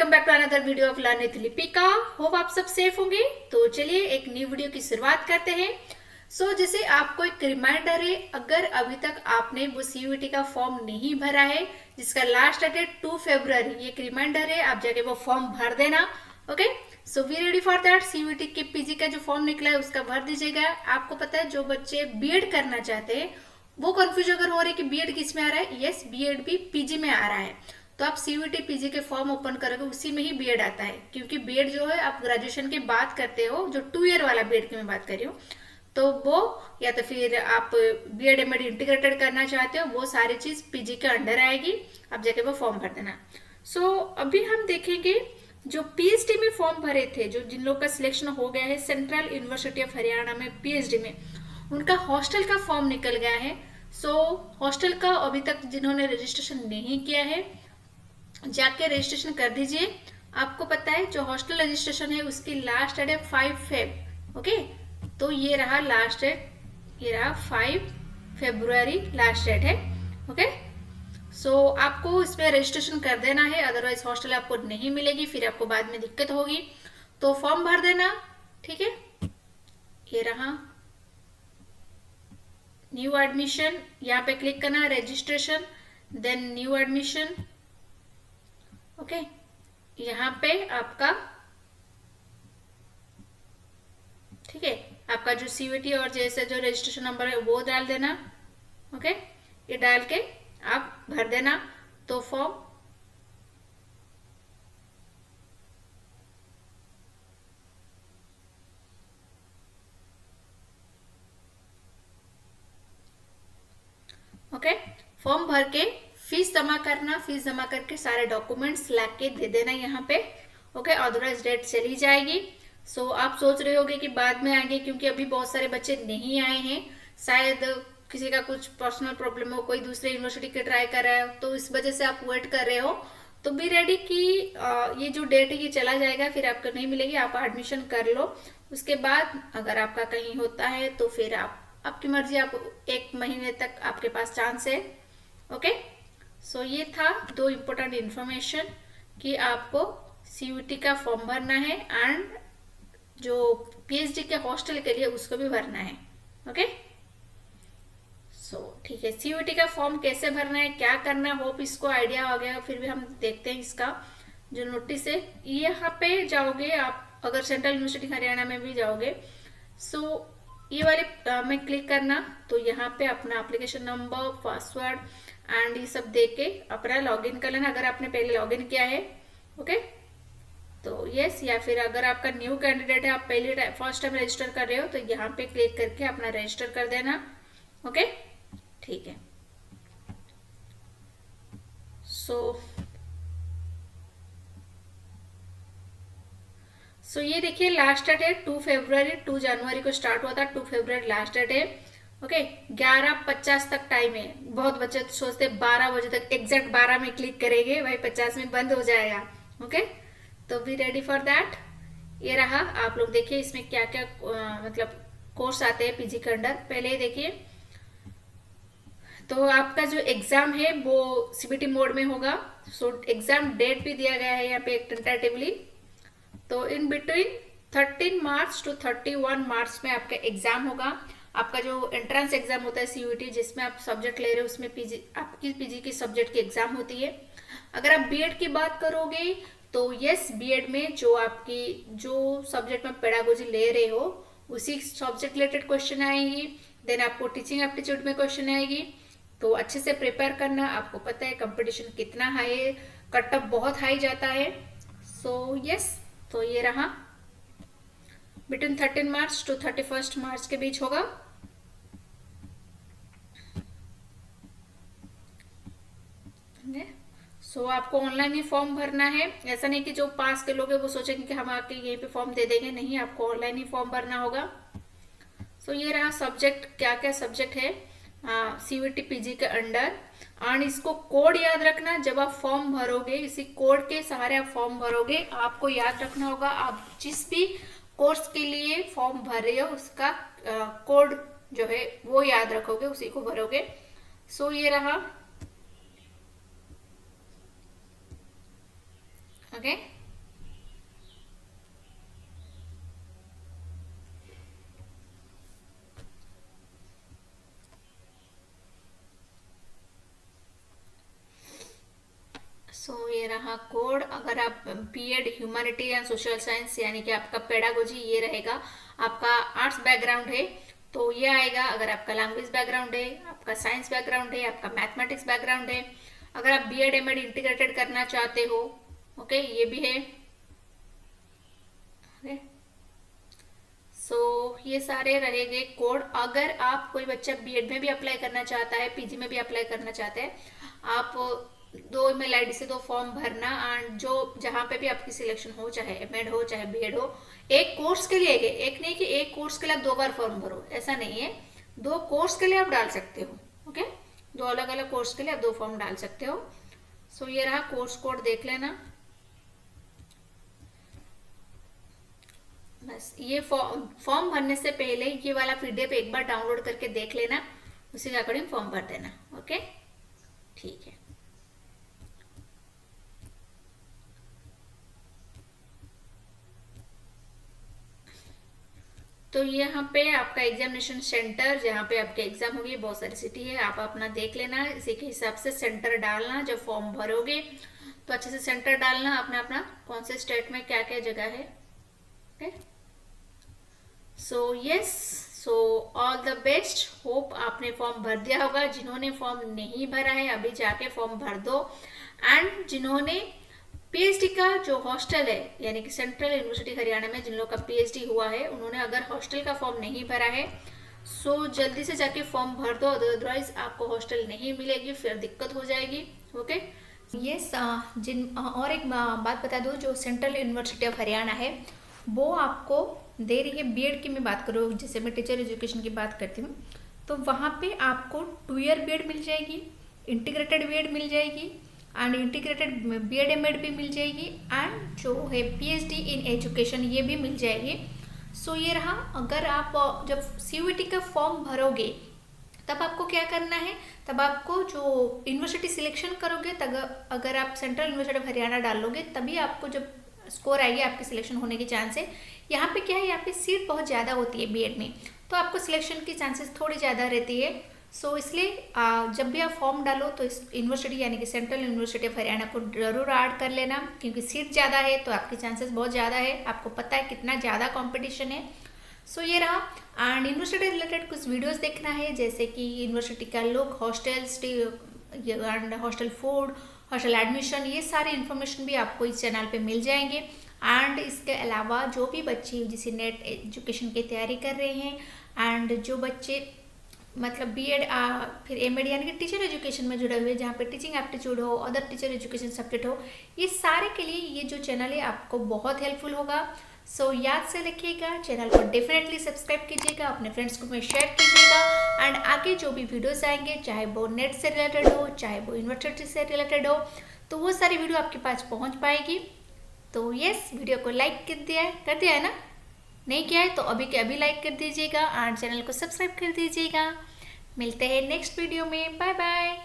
Welcome back to another video of learn with Lipika. Hope आप सब safe होंगे। तो चलिए एक न्यू वीडियो की शुरुआत करते हैं। जैसे आपको एक रिमाइंडर है, अगर अभी तक आपने वो सीयूईटी का फॉर्म नहीं भरा है जिसका लास्ट डेट 2 फरवरी, ये एक रिमाइंडर है, आप जाके वो फॉर्म भर देना। Okay, so we ready for that. CUET के पीजी का जो फॉर्म निकला है उसका भर दीजिएगा। आपको पता है जो बच्चे बीएड करना चाहते हैं वो कंफ्यूज अगर हो रहे कि बीएड किस में आ रहा है, यस बीएड भी पीजी में आ रहा है। तो आप सीयूईटी पीजी के फॉर्म ओपन करोगे उसी में ही बीएड आता है, क्योंकि बीएड जो है आप ग्रेजुएशन की बात करते हो, जो 2 ईयर वाला बीएड की मैं बात कर रही हूँ, तो वो या तो फिर आप बीएड एमएड इंटीग्रेटेड करना चाहते हो, वो सारी चीज पीजी के अंडर आएगी। आप जाके वो फॉर्म भर देना। अभी हम देखेंगे जो पीएचडी में फॉर्म भरे थे, जो जिन लोग का सिलेक्शन हो गया है सेंट्रल यूनिवर्सिटी ऑफ हरियाणा में पीएचडी में, उनका हॉस्टल का फॉर्म निकल गया है। हॉस्टल का अभी तक जिन्होंने रजिस्ट्रेशन नहीं किया है जाके रजिस्ट्रेशन कर दीजिए। आपको पता है जो हॉस्टल रजिस्ट्रेशन है उसकी लास्ट डेट है 5 फेब। ओके, तो ये रहा लास्ट डेट, ये रहा 5 फरवरी लास्ट डेट है। ओके, आपको इसमें रजिस्ट्रेशन कर देना है, अदरवाइज हॉस्टल आपको नहीं मिलेगी, फिर आपको बाद में दिक्कत होगी। तो फॉर्म भर देना, ठीक है। ये रहा न्यू एडमिशन, यहाँ पे क्लिक करना, registration, then new admission. Okay, यहाँ पे आपका, ठीक है, आपका जो सीयूईटी और जैसे जो रजिस्ट्रेशन नंबर है वो डाल देना। ओके, ये डाल के आप भर देना तो फॉर्म। ओके, फॉर्म भर के फीस जमा करना, फीस जमा करके सारे डॉक्यूमेंट्स लाके दे देना यहाँ पे। ओके, ऑथराइज डेट चली जाएगी। आप सोच रहे होगे कि बाद में आएंगे, क्योंकि अभी बहुत सारे बच्चे नहीं आए हैं, शायद किसी का कुछ पर्सनल प्रॉब्लम हो, कोई दूसरे यूनिवर्सिटी के ट्राई कर रहा है, तो इस वजह से आप वेट कर रहे हो। तो बी रेडी कि ये जो डेट है ये चला जाएगा, फिर आपको नहीं मिलेगी, आप एडमिशन कर लो। उसके बाद अगर आपका कहीं होता है तो फिर आपकी मर्जी, आप 1 महीने तक आपके पास चांस है। ओके, ये था 2 इम्पोर्टेंट इन्फॉर्मेशन कि आपको सीयूईटी का फॉर्म भरना है एंड जो पीएचडी के हॉस्टल के लिए उसको भी भरना है। ओके, ठीक है, सीयूईटी का फॉर्म कैसे भरना है, क्या करना है, होप इसको आइडिया आ गया। फिर भी हम देखते हैं इसका जो नोटिस है। यहाँ पे जाओगे आप, अगर सेंट्रल यूनिवर्सिटी हरियाणा में भी जाओगे, ये वाले में क्लिक करना, तो यहाँ पे अपना एप्लीकेशन नंबर, पासवर्ड एंड ये सब दे के अपना लॉगिन कर लेना, अगर आपने पहले लॉगिन किया है। ओके, तो यस, या फिर अगर आपका न्यू कैंडिडेट है, आप पहले फर्स्ट टाइम रजिस्टर कर रहे हो, तो यहाँ पे क्लिक करके अपना रजिस्टर कर देना। ओके, ठीक है। ये देखिए लास्ट डेट है 2 फरवरी, 2 जनवरी को स्टार्ट हुआ था, 2 फरवरी लास्ट डेट है। ओके, 11:50 तक टाइम है। बहुत बच्चे सोचते 12 बजे तक, एग्जैक्ट 12 में क्लिक करेंगे, भाई 50 में बंद हो जाएगा। ओके, तो बी रेडी फॉर दैट। ये रहा, आप लोग देखिए इसमें क्या क्या मतलब कोर्स आते हैं पीजी के अंडर। पहले देखिए, तो आपका जो एग्जाम है वो सीबीटी मोड में होगा। एग्जाम डेट भी दिया गया है यहाँ पे टेंटेटिवली। तो इन बिटवीन 13 मार्च टू 31 मार्च में आपका एग्जाम होगा। आपका जो एंट्रेंस एग्जाम होता है सीयूईटी, जिसमें आप सब्जेक्ट ले रहे हो, उसमें पीजी, आपकी पीजी की सब्जेक्ट की एग्जाम होती है। अगर आप बीएड की बात करोगे तो यस, बीएड में जो आपकी जो सब्जेक्ट में पेडागोजी ले रहे हो उसी सब्जेक्ट रिलेटेड क्वेश्चन आएगी। देन आपको टीचिंग एप्टीट्यूड में क्वेश्चन आएगी, तो अच्छे से प्रिपेयर करना। आपको पता है कंपटीशन कितना हाई है, कट ऑफ बहुत हाई जाता है। यस, तो ये रहा बिटवीन 13 मार्च टू 31 मार्च के बीच होगा। आपको ऑनलाइन ही फॉर्म भरना है। ऐसा नहीं कि जो पास के लोग हैं वो सोचेंगे कि हम आके यहीं पे फॉर्म दे देंगे, नहीं, आपको ऑनलाइन ही फॉर्म भरना होगा। ये रहा सब्जेक्ट, क्या क्या सब्जेक्ट है सीयूईटी पीजी के अंडर। और इसको कोड याद रखना, जब आप फॉर्म भरोगे इसी कोड के सहारे आप फॉर्म भरोगे। आपको याद रखना होगा, आप जिस भी कोर्स के लिए फॉर्म भर रहे हो उसका कोड जो है वो याद रखोगे, उसी को भरोगे। ये रहा। ओके, ये रहा कोड। अगर आप BEd humanity and social science यानी कि आपका पेडागोजी ये रहेगा, आपका आर्ट्स बैकग्राउंड है तो ये आएगा। अगर आपका लैंग्वेज बैकग्राउंड है, आपका साइंस बैकग्राउंड है, आपका मैथमेटिक्स बैकग्राउंड है, अगर आप बीएड एमएड इंटीग्रेटेड करना चाहते हो, ओके, ये भी है। ओके, ये सारे रहेंगे कोड। अगर आप कोई बच्चा बीएड में भी अप्लाई करना चाहता है, पीजी में भी अप्लाई करना चाहते हैं, आप 2 ईमेल आईडी से 2 फॉर्म भरना, एंड जो जहाँ पे भी आपकी सिलेक्शन हो, चाहे एमएड हो चाहे बीएड हो, एक कोर्स के लिए एक नहीं कि एक कोर्स के लिए आप 2 बार फॉर्म भरो, ऐसा नहीं है। 2 कोर्स के लिए आप डाल सकते हो। ओके, 2 अलग अलग कोर्स के लिए आप 2 फॉर्म डाल सकते हो। ये रहा कोर्स कोड, देख लेना। बस ये फॉर्म भरने से पहले ये वाला पीडीएफ एक बार डाउनलोड करके देख लेना, उसी के अकॉर्डिंग फॉर्म भर देना। ओके, ठीक है। तो यहाँ पे आपका एग्जामिनेशन सेंटर, जहाँ पे आपके एग्जाम होगी, बहुत सारी सिटी है, आप अपना देख लेना, इसी के हिसाब से सेंटर डालना। जब फॉर्म भरोगे तो अच्छे से सेंटर डालना अपना अपना, कौन से स्टेट में क्या क्या जगह है। Okay, so all the best. Hope आपने फॉर्म भर दिया होगा। जिन्होंने फॉर्म नहीं भरा है अभी जाके फॉर्म भर दो। एंड जिन्होंने पीएचडी का जो हॉस्टल है, यानी कि सेंट्रल यूनिवर्सिटी हरियाणा में जिन लोगों का पीएचडी हुआ है, उन्होंने अगर हॉस्टल का फॉर्म नहीं भरा है जल्दी से जाके फॉर्म भर दो, अदरवाइज आपको हॉस्टल नहीं मिलेगी, फिर दिक्कत हो जाएगी। Okay, yes. और एक बात बता दूं, जो सेंट्रल यूनिवर्सिटी ऑफ हरियाणा है वो आपको दे रही है बीएड की। मैं बात करूँ, जैसे मैं टीचर एजुकेशन की बात करती हूँ, तो वहाँ पे आपको 2 ईयर बीएड मिल जाएगी, इंटीग्रेटेड बीएड मिल जाएगी, एंड इंटीग्रेटेड बीएड एमएड भी मिल जाएगी, एंड जो है पीएचडी इन एजुकेशन ये भी मिल जाएगी। ये रहा। अगर आप जब सीयूईटी का फॉर्म भरोगे तब आपको क्या करना है, तब आपको जो यूनिवर्सिटी सिलेक्शन करोगे, तब अगर आप सेंट्रल यूनिवर्सिटी ऑफ हरियाणा डालोगे तभी आपको जब स्कोर आएगी आपकी सिलेक्शन होने के चांस है। यहाँ पे क्या है, यहाँ पे सीट बहुत ज़्यादा होती है बीएड में, तो आपको सिलेक्शन की चांसेस थोड़ी ज़्यादा रहती है। इसलिए जब भी आप फॉर्म डालो तो इस यूनिवर्सिटी यानी कि सेंट्रल यूनिवर्सिटी ऑफ हरियाणा को जरूर ऐड कर लेना, क्योंकि सीट ज़्यादा है तो आपके चांसेस बहुत ज़्यादा है। आपको पता है कितना ज़्यादा कंपटीशन है। ये रहा। एंड यूनिवर्सिटी रिलेटेड कुछ वीडियोस देखना है, जैसे कि यूनिवर्सिटी का look, hostels and hostel food, hostel admission, ये सारे इन्फॉर्मेशन भी आपको इस चैनल पे मिल जाएंगे। एंड इसके अलावा जो भी बच्चे जिसे नेट एजुकेशन की तैयारी कर रहे हैं, एंड जो बच्चे मतलब बीएड फिर एमएड यानी कि टीचर एजुकेशन में जुड़े हुए, जहाँ पे टीचिंग एप्टीट्यूड हो, अदर टीचर एजुकेशन सब्जेक्ट हो, ये सारे के लिए ये जो चैनल है आपको बहुत हेल्पफुल होगा। याद से रखिएगा, चैनल को डेफिनेटली सब्सक्राइब कीजिएगा, अपने फ्रेंड्स को में शेयर कीजिएगा। एंड आगे जो भी वीडियोस आएंगे, चाहे वो नेट से रिलेटेड हो, चाहे वो यूनिवर्सिटी से रिलेटेड हो, तो वो सारी वीडियो आपके पास पहुंच पाएगी। तो यस, वीडियो को लाइक कर दिया है ना? नहीं किया है तो अभी के अभी लाइक कर दीजिएगा, एंड चैनल को सब्सक्राइब कर दीजिएगा। मिलते हैं नेक्स्ट वीडियो में। Bye bye.